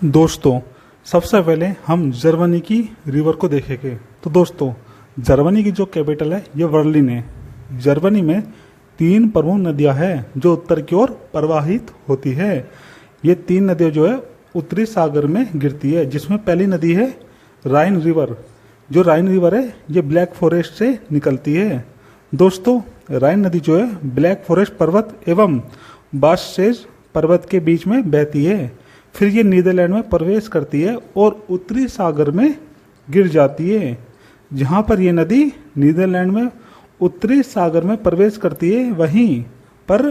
दोस्तों, सबसे पहले हम जर्मनी की रिवर को देखेंगे। तो दोस्तों, जर्मनी की जो कैपिटल है ये बर्लिन है। जर्मनी में 3 प्रमुख नदियां हैं जो उत्तर की ओर प्रवाहित होती है। ये 3 नदियां जो है उत्तरी सागर में गिरती है, जिसमें पहली नदी है राइन रिवर। जो राइन रिवर है ये ब्लैक फॉरेस्ट से निकलती है। दोस्तों, राइन नदी जो है ब्लैक फॉरेस्ट पर्वत एवं बास्सेज पर्वत के बीच में बहती है। फिर ये नीदरलैंड में प्रवेश करती है और उत्तरी सागर में गिर जाती है। जहाँ पर ये नदी नीदरलैंड में उत्तरी सागर में प्रवेश करती है, वहीं पर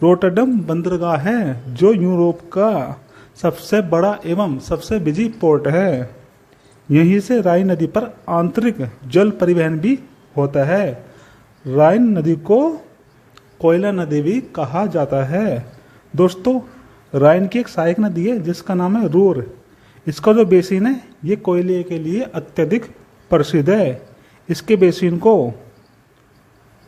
रोटरडम बंदरगाह है जो यूरोप का सबसे बड़ा एवं सबसे बिजी पोर्ट है। यहीं से राइन नदी पर आंतरिक जल परिवहन भी होता है। राइन नदी को कोयला नदी भी कहा जाता है। दोस्तों, राइन की एक सहायक नदी है जिसका नाम है रूर। इसका जो बेसिन है ये कोयले के लिए अत्यधिक प्रसिद्ध है। इसके बेसिन को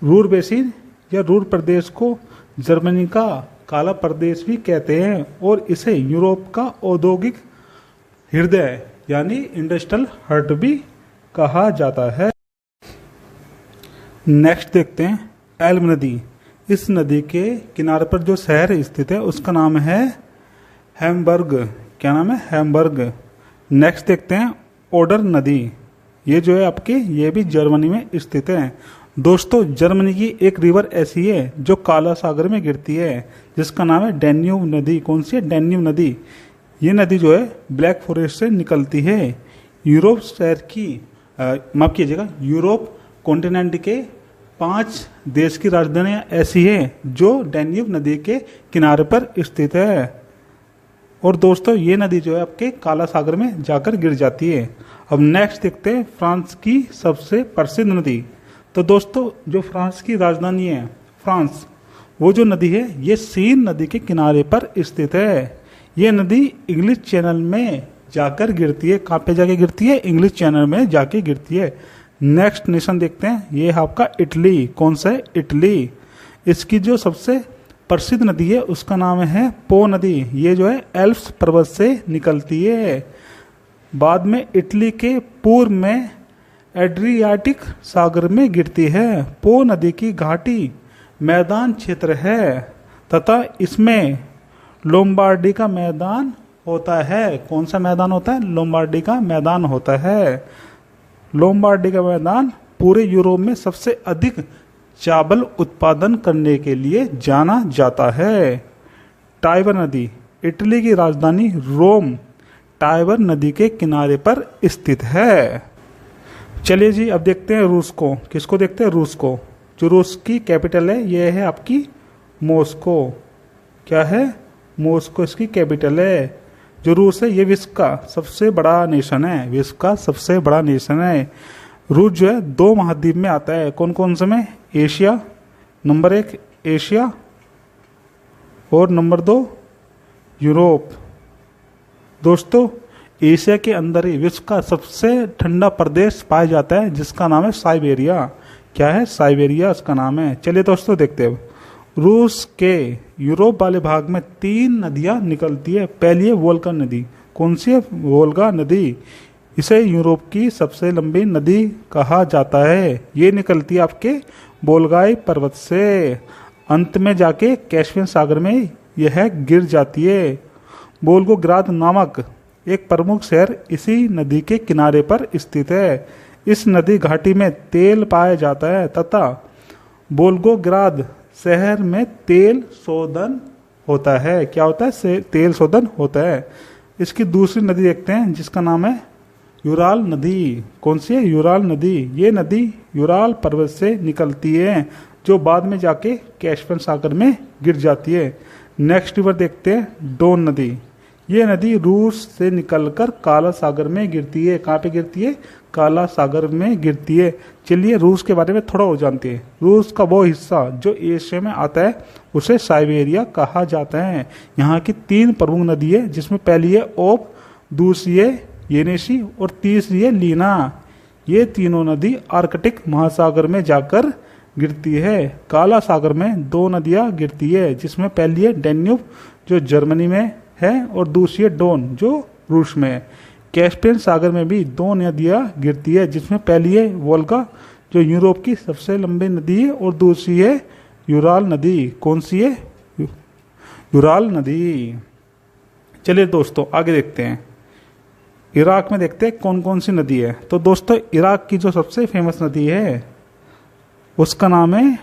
रूर बेसिन या रूर प्रदेश को जर्मनी का काला प्रदेश भी कहते हैं और इसे यूरोप का औद्योगिक हृदय यानी इंडस्ट्रियल हर्ट भी कहा जाता है। नेक्स्ट देखते हैं एल्म नदी। इस नदी के किनारे पर जो शहर स्थित है उसका नाम है हैम्बर्ग। क्या नाम है? हैम्बर्ग। नेक्स्ट देखते हैं ओडर नदी। ये जो है आपके ये भी जर्मनी में स्थित है। दोस्तों, जर्मनी की एक रिवर ऐसी है जो काला सागर में गिरती है जिसका नाम है डैन्यूब नदी। कौन सी है? डैन्यूब नदी। ये नदी जो है ब्लैक फॉरेस्ट से निकलती है। यूरोप शहर की माफ कीजिएगा, यूरोप कॉन्टिनेंट के 5 देश की राजधानियां ऐसी हैं जो डैन्यूब नदी के किनारे पर स्थित है। और दोस्तों, ये नदी जो है आपके काला सागर में जाकर गिर जाती है। अब नेक्स्ट देखते हैं फ्रांस की सबसे प्रसिद्ध नदी। तो दोस्तों, जो फ्रांस की राजधानी है फ्रांस, वो जो नदी है ये सीन नदी के किनारे पर स्थित है। ये नदी इंग्लिश चैनल में जाकर गिरती है। कहाँ पे जाके गिरती है? इंग्लिश चैनल में जाके गिरती है। नेक्स्ट नेशन देखते हैं, ये है आपका इटली। कौन सा है? इटली। इसकी जो सबसे प्रसिद्ध नदी है उसका नाम है पो नदी। ये जो है एल्प्स पर्वत से निकलती है। बाद में इटली के पूर्व में एड्रियाटिक सागर में गिरती है। पो नदी की घाटी मैदान क्षेत्र है तथा इसमें लोम्बार्डी का मैदान होता है। कौन सा मैदान होता है? लोम्बार्डी का मैदान होता है। लोम्बार्डी का मैदान पूरे यूरोप में सबसे अधिक चावल उत्पादन करने के लिए जाना जाता है। टाइबर नदी। इटली की राजधानी रोम टाइबर नदी के किनारे पर स्थित है। चलिए जी, अब देखते हैं रूस को। किसको देखते हैं? रूस को। जो रूस की कैपिटल है ये है आपकी मॉस्को। क्या है? मॉस्को इसकी कैपिटल है। जो रूस है ये विश्व का सबसे बड़ा नेशन है। विश्व का सबसे बड़ा नेशन है। रूस जो है 2 महाद्वीप में आता है। कौन कौन से में? एशिया, नंबर 1 एशिया और नंबर 2 यूरोप। दोस्तों, एशिया के अंदर ही विश्व का सबसे ठंडा प्रदेश पाया जाता है जिसका नाम है साइबेरिया। क्या है? साइबेरिया इसका नाम है। चलिए दोस्तों देखते हैं। रूस के यूरोप वाले भाग में 3 नदियां निकलती है। पहली है वोल्गा नदी। कौन सी है? वोल्गा नदी। इसे यूरोप की सबसे लंबी नदी कहा जाता है। ये निकलती है आपके बोल्गाई पर्वत से। अंत में जाके कैस्पियन सागर में यह गिर जाती है। वोल्गोग्राद नामक एक प्रमुख शहर इसी नदी के किनारे पर स्थित है। इस नदी घाटी में तेल पाया जाता है तथा वोल्गोग्राद शहर में तेल शोधन होता है। क्या होता है? तेल शोधन होता है। इसकी दूसरी नदी देखते हैं जिसका नाम है यूराल नदी। कौन सी है? यूराल नदी। ये नदी यूराल पर्वत से निकलती है जो बाद में जाके कैस्पियन सागर में गिर जाती है। नेक्स्ट रिवर देखते हैं डोन नदी। ये नदी रूस से निकलकर काला सागर में गिरती है। कहाँ पे गिरती है? काला सागर में गिरती है। चलिए रूस के बारे में थोड़ा और जानते हैं। रूस का वो हिस्सा जो एशिया में आता है उसे साइबेरिया कहा जाता है। यहाँ की 3 प्रमुख नदी है जिसमें पहली है ओब, दूसरी है येनेसी और तीसरी है लीना। ये तीनों नदी आर्कटिक महासागर में जाकर गिरती है। काला सागर में 2 नदियां गिरती है जिसमें पहली है डैन्यूब जो जर्मनी में है और दूसरी है डोन जो रूस में। कैस्पियन सागर में भी दो नदियाँ गिरती है, जिसमें पहली है वोल्गा जो यूरोप की सबसे लंबी नदी है, और दूसरी है यूराल नदी। कौन सी है? यूराल नदी। चलिए दोस्तों आगे देखते हैं। इराक में देखते हैं कौन कौन सी नदी है। तो दोस्तों इराक की जो सबसे फेमस नदी है उसका नाम है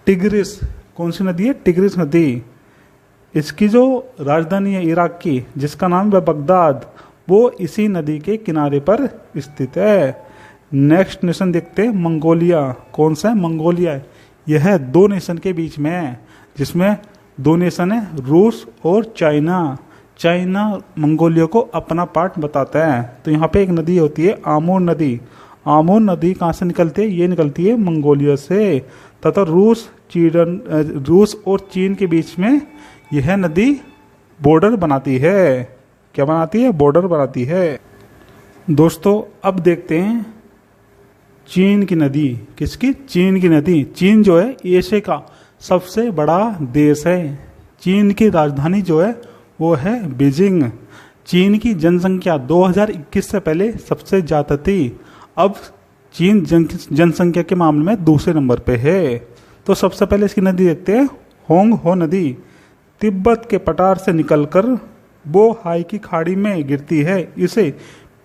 टिग्रिस। कौन सी नदी है? टिग्रिस नदी। इसकी जो राजधानी है इराक की, जिसका नाम है बगदाद, वो इसी नदी के किनारे पर स्थित है। नेक्स्ट नेशन देखते हैं मंगोलिया। कौन सा है? मंगोलिया। यह दो नेशन के बीच में है, जिसमें दो नेशन है रूस और चाइना। चाइना मंगोलिया को अपना पार्ट बताता है। तो यहाँ पे एक नदी होती है आमूर नदी। आमूर नदी कहाँ से निकलती है? ये निकलती है मंगोलिया से, तथा रूस और चीन के बीच में यह नदी बॉर्डर बनाती है। क्या बनाती है? बॉर्डर बनाती है। दोस्तों अब देखते हैं चीन की नदी। किसकी? चीन की नदी। चीन जो है एशिया का सबसे बड़ा देश है। चीन की राजधानी जो है वो है बीजिंग। चीन की जनसंख्या 2021 से पहले सबसे ज़्यादा थी। अब चीन जनसंख्या के मामले में दूसरे नंबर पे है। तो सबसे पहले इसकी नदी देखते हैं होंग हो नदी। तिब्बत के पठार से निकलकर वो हाई की खाड़ी में गिरती है। इसे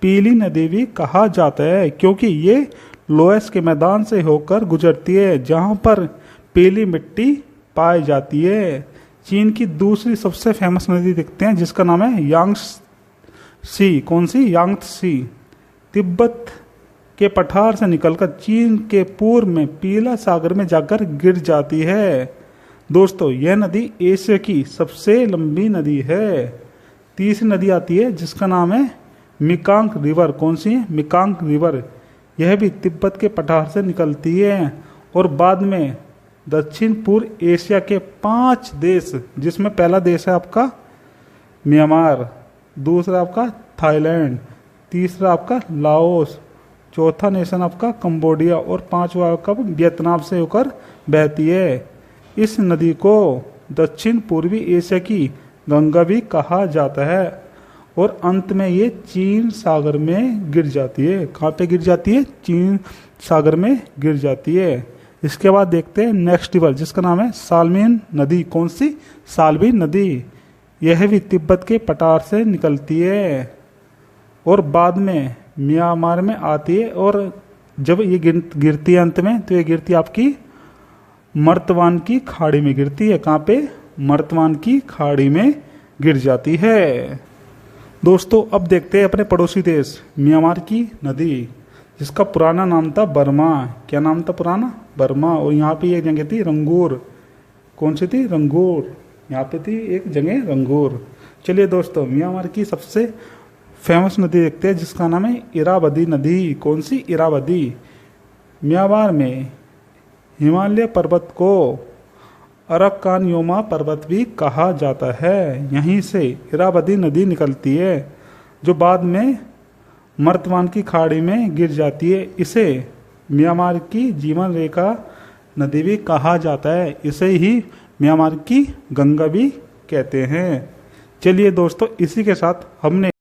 पीली नदी भी कहा जाता है, क्योंकि ये लोएस के मैदान से होकर गुजरती है, जहाँ पर पीली मिट्टी पाई जाती है। चीन की दूसरी सबसे फेमस नदी देखते हैं, जिसका नाम है यांगत्सी। कौन सी? यांगत्सी। तिब्बत के पठार से निकलकर चीन के पूर्व में पीला सागर में जाकर गिर जाती है। दोस्तों यह नदी एशिया की सबसे लंबी नदी है। तीसरी नदी आती है जिसका नाम है मिकांग रिवर। कौन सी है? मिकांग रिवर। यह भी तिब्बत के पठार से निकलती है और बाद में दक्षिण पूर्व एशिया के 5 देश, जिसमें पहला देश है आपका म्यांमार, दूसरा आपका थाईलैंड, तीसरा आपका लाओस, चौथा नेशन आपका कंबोडिया और पांचवा आपका वियतनाम से होकर बहती है। इस नदी को दक्षिण पूर्वी एशिया की गंगा भी कहा जाता है और अंत में ये चीन सागर में गिर जाती है। कहाँ पे गिर जाती है? चीन सागर में गिर जाती है। इसके बाद देखते हैं नेक्स्ट रिवर, जिसका नाम है सालमिन नदी। कौन सी? सालमिन नदी। यह भी तिब्बत के पठार से निकलती है और बाद में म्यांमार में आती है, और जब ये गिरती है अंत में, तो ये गिरती है आपकी मर्तवान की खाड़ी में गिरती है। कहाँ पे? मर्तवान की खाड़ी में गिर जाती है। दोस्तों अब देखते हैं अपने पड़ोसी देश म्यांमार की नदी, जिसका पुराना नाम था बर्मा। क्या नाम था पुराना? बर्मा। और यहाँ पे एक जगह थी रंगूर। कौन सी थी? रंगूर। यहाँ पे थी एक जगह रंगूर। चलिए दोस्तों म्यांमार की सबसे फेमस नदी देखते हैं, जिसका नाम है इरावदी नदी। कौन सी? इरावदी। म्यांमार में हिमालय पर्वत को अरकानयोमा पर्वत भी कहा जाता है। यहीं से इरावदी नदी निकलती है, जो बाद में मर्तवान की खाड़ी में गिर जाती है। इसे म्यांमार की जीवन रेखा नदी भी कहा जाता है। इसे ही म्यांमार की गंगा भी कहते हैं। चलिए दोस्तों इसी के साथ हमने